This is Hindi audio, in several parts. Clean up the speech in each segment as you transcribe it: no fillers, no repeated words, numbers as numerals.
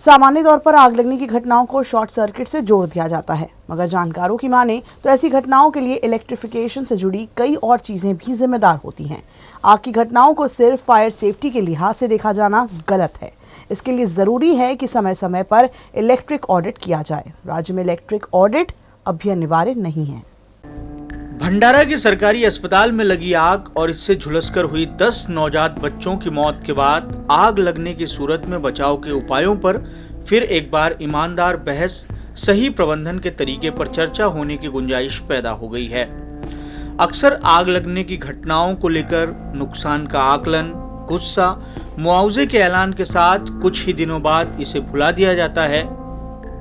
सामान्य तौर पर आग लगने की घटनाओं को शॉर्ट सर्किट से जोड़ दिया जाता है, मगर जानकारों की माने तो ऐसी घटनाओं के लिए इलेक्ट्रिफिकेशन से जुड़ी कई और चीजें भी जिम्मेदार होती हैं। आग की घटनाओं को सिर्फ फायर सेफ्टी के लिहाज से देखा जाना गलत है। इसके लिए जरूरी है कि समय समय पर इलेक्ट्रिक ऑडिट किया जाए। राज्य में इलेक्ट्रिक ऑडिट अभी अनिवार्य नहीं है। भंडारा के सरकारी अस्पताल में लगी आग और इससे झुलसकर हुई 10 नवजात बच्चों की मौत के बाद आग लगने की सूरत में बचाव के उपायों पर फिर एक बार ईमानदार बहस, सही प्रबंधन के तरीके पर चर्चा होने की गुंजाइश पैदा हो गई है। अक्सर आग लगने की घटनाओं को लेकर नुकसान का आकलन, गुस्सा, मुआवजे के ऐलान के साथ कुछ ही दिनों बाद इसे भुला दिया जाता है,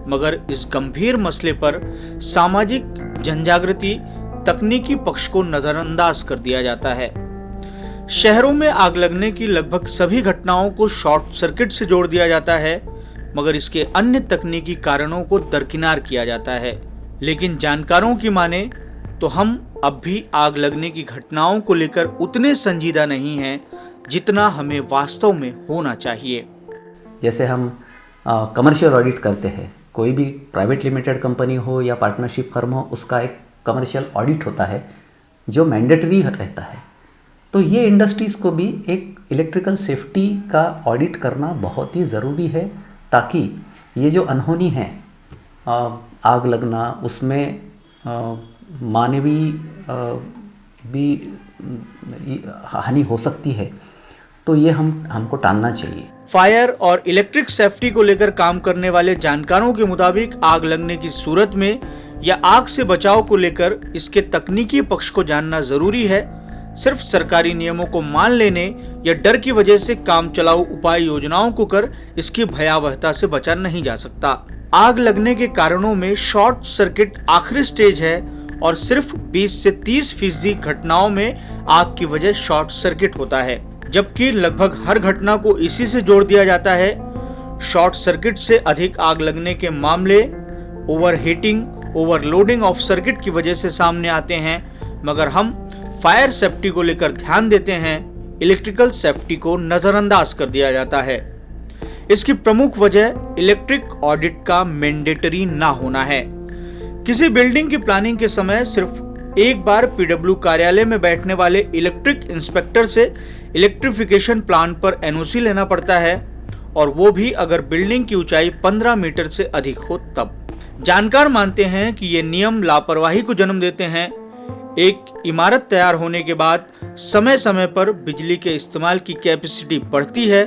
मगर इस गंभीर मसले पर सामाजिक जनजागृति, तकनीकी पक्ष को नजरअंदाज कर दिया जाता है। शहरों में आग लगने की लगभग सभी घटनाओं को शॉर्ट सर्किट से जोड़ दिया जाता है, मगर इसके अन्य तकनीकी कारणों को दरकिनार किया जाता है। लेकिन जानकारों की माने तो हम अब भी आग लगने की घटनाओं को लेकर उतने संजीदा नहीं हैं जितना हमें वास्तव में होना चाहिए। जैसे हम कमर्शियल ऑडिट करते हैं, कोई भी प्राइवेट लिमिटेड कंपनी हो या पार्टनरशिप फर्म हो, उसका एक कमर्शियल ऑडिट होता है जो मैंडेटरी रहता है। तो ये इंडस्ट्रीज़ को भी एक इलेक्ट्रिकल सेफ्टी का ऑडिट करना बहुत ही ज़रूरी है, ताकि ये जो अनहोनी है, आग लगना, उसमें मानवीय भी हानि हो सकती है, तो ये हमको टालना चाहिए। फायर और इलेक्ट्रिक सेफ्टी को लेकर काम करने वाले जानकारों के मुताबिक आग लगने की सूरत में या आग से बचाव को लेकर इसके तकनीकी पक्ष को जानना जरूरी है। सिर्फ सरकारी नियमों को मान लेने या डर की वजह से काम चलाऊ उपाय योजनाओं को कर इसकी भयावहता से बचा नहीं जा सकता। आग लगने के कारणों में शॉर्ट सर्किट आखिरी स्टेज है और सिर्फ 20 से 30% घटनाओं में आग की वजह शॉर्ट सर्किट होता है, जबकि लगभग हर घटना को इसी से जोड़ दिया जाता है। शॉर्ट सर्किट से अधिक आग लगने के मामले ओवरहीटिंग, ओवरलोडिंग ऑफ सर्किट की वजह से सामने आते हैं, मगर हम फायर सेफ्टी को लेकर ध्यान देते हैं, इलेक्ट्रिकल सेफ्टी को नजरअंदाज कर दिया जाता है। इसकी प्रमुख वजह इलेक्ट्रिक ऑडिट का मैंडेटरी ना होना है। किसी बिल्डिंग की प्लानिंग के समय सिर्फ एक बार पीडब्ल्यू कार्यालय में बैठने वाले इलेक्ट्रिक इंस्पेक्टर से इलेक्ट्रिफिकेशन प्लान पर एनओसी लेना पड़ता है, और वो भी अगर बिल्डिंग की ऊंचाई 15 मीटर से अधिक हो तब। जानकार मानते हैं कि ये नियम लापरवाही को जन्म देते हैं। एक इमारत तैयार होने के बाद समय समय पर बिजली के इस्तेमाल की कैपेसिटी बढ़ती है,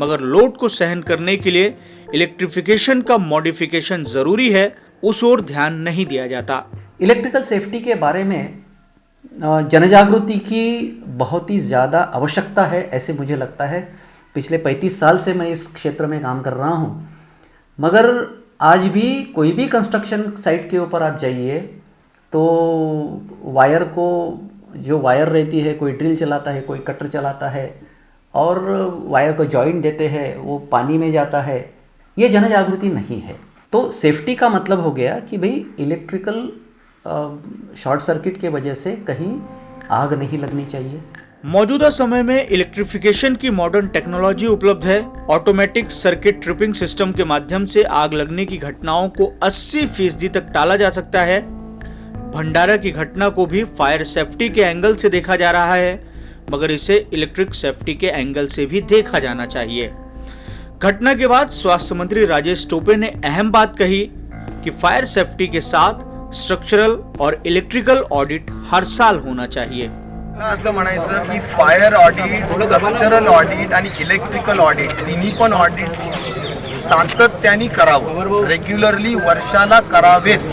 मगर लोड को सहन करने के लिए इलेक्ट्रिफिकेशन का मॉडिफिकेशन जरूरी है, उस ओर ध्यान नहीं दिया जाता। इलेक्ट्रिकल सेफ्टी के बारे में जनजागृति की बहुत ही ज़्यादा आवश्यकता है, ऐसे मुझे लगता है। पिछले 35 साल से मैं इस क्षेत्र में काम कर रहा हूँ, मगर आज भी कोई भी कंस्ट्रक्शन साइट के ऊपर आप जाइए तो वायर को, जो वायर रहती है, कोई ड्रिल चलाता है, कोई कटर चलाता है और वायर को जॉइंट देते हैं, वो पानी में जाता है। ये जनजागृति नहीं है। तो सेफ्टी का मतलब हो गया कि भाई इलेक्ट्रिकल शॉर्ट सर्किट के वजह से कहीं आग नहीं लगनी चाहिए। मौजूदा समय में इलेक्ट्रिफिकेशन की मॉडर्न टेक्नोलॉजी उपलब्ध है। ऑटोमेटिक सर्किट ट्रिपिंग सिस्टम के माध्यम से आग लगने की घटनाओं को 80% तक टाला जा सकता है। भंडारा की घटना को भी फायर सेफ्टी के एंगल से देखा जा रहा है, मगर इसे इलेक्ट्रिक सेफ्टी के एंगल से भी देखा जाना चाहिए। घटना के बाद स्वास्थ्य मंत्री राजेश टोपे ने अहम बात कही कि फायर सेफ्टी के साथ स्ट्रक्चरल और इलेक्ट्रिकल ऑडिट हर साल होना चाहिए। असं म्हणायचं की फायर ऑडिट, स्ट्रक्चरल ऑडिट आणि इलेक्ट्रिकल ऑडिट तिन्ही पण ऑडिट सातत्याने करावं, रेग्युलरली वर्षाला करावेच,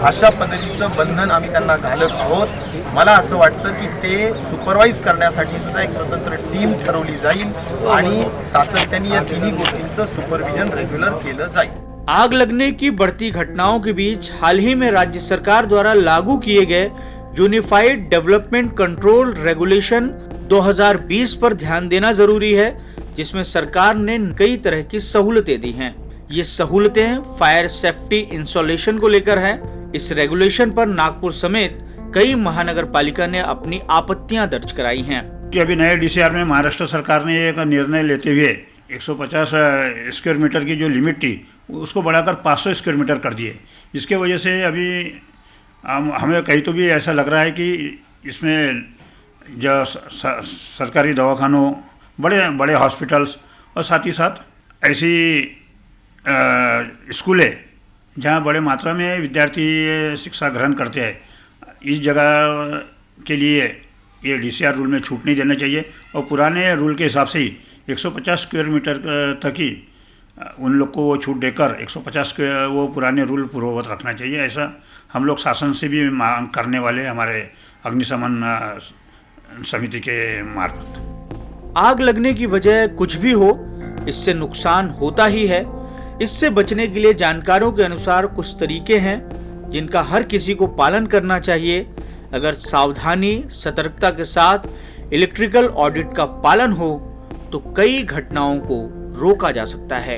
अशा पद्धतीचं बंधन आम्ही त्यांना घालत आहोत। मला असं वाटतं की ते सुपरवाइज करण्यासाठी सुद्धा एक स्वतंत्र टीम ठरवली जाईल आणि सातत्याने या तिन्ही गोष्टींचं सुपरविजन रेग्युलर केलं जाईल। आग लगने की बढ़ती घटनाओं के बीच हाल ही में राज्य सरकार द्वारा लागू किए गए यूनिफाइड डेवलपमेंट कंट्रोल रेगुलेशन 2020 पर ध्यान देना जरूरी है, जिसमें सरकार ने कई तरह की सहूलतें दी हैं। ये सहूलतें फायर सेफ्टी इंस्टॉलेशन को लेकर हैं। इस रेगुलेशन पर नागपुर समेत कई महानगर पालिका ने अपनी आपत्तियां दर्ज कराई हैं। कि अभी नए DCR में महाराष्ट्र सरकार ने एक निर्णय लेते हुए 150 स्क्वायर मीटर की जो लिमिट थी उसको बढ़ाकर 500 स्क्वायर मीटर कर दिए। इसके वजह से अभी हमें कहीं तो भी ऐसा लग रहा है कि इसमें जो सरकारी दवाखानों, बड़े बड़े हॉस्पिटल्स और साथ ही साथ ऐसी स्कूलें जहाँ बड़े मात्रा में विद्यार्थी शिक्षा ग्रहण करते हैं, इस जगह के लिए ये DCR रूल में छूट नहीं देना चाहिए और पुराने रूल के हिसाब से ही 150 स्क्वायर मीटर तक ही उन लोग को वो छूट देकर 150 के वो पुराने रूल पूर्ववत रखना चाहिए। ऐसा हम लोग शासन से भी मांग करने वाले हमारे अग्निशमन समिति के मार्फत। आग लगने की वजह कुछ भी हो, इससे नुकसान होता ही है। इससे बचने के लिए जानकारों के अनुसार कुछ तरीके हैं जिनका हर किसी को पालन करना चाहिए। अगर सावधानी, सतर्कता के साथ इलेक्ट्रिकल ऑडिट का पालन हो तो कई घटनाओं को रोका जा सकता है।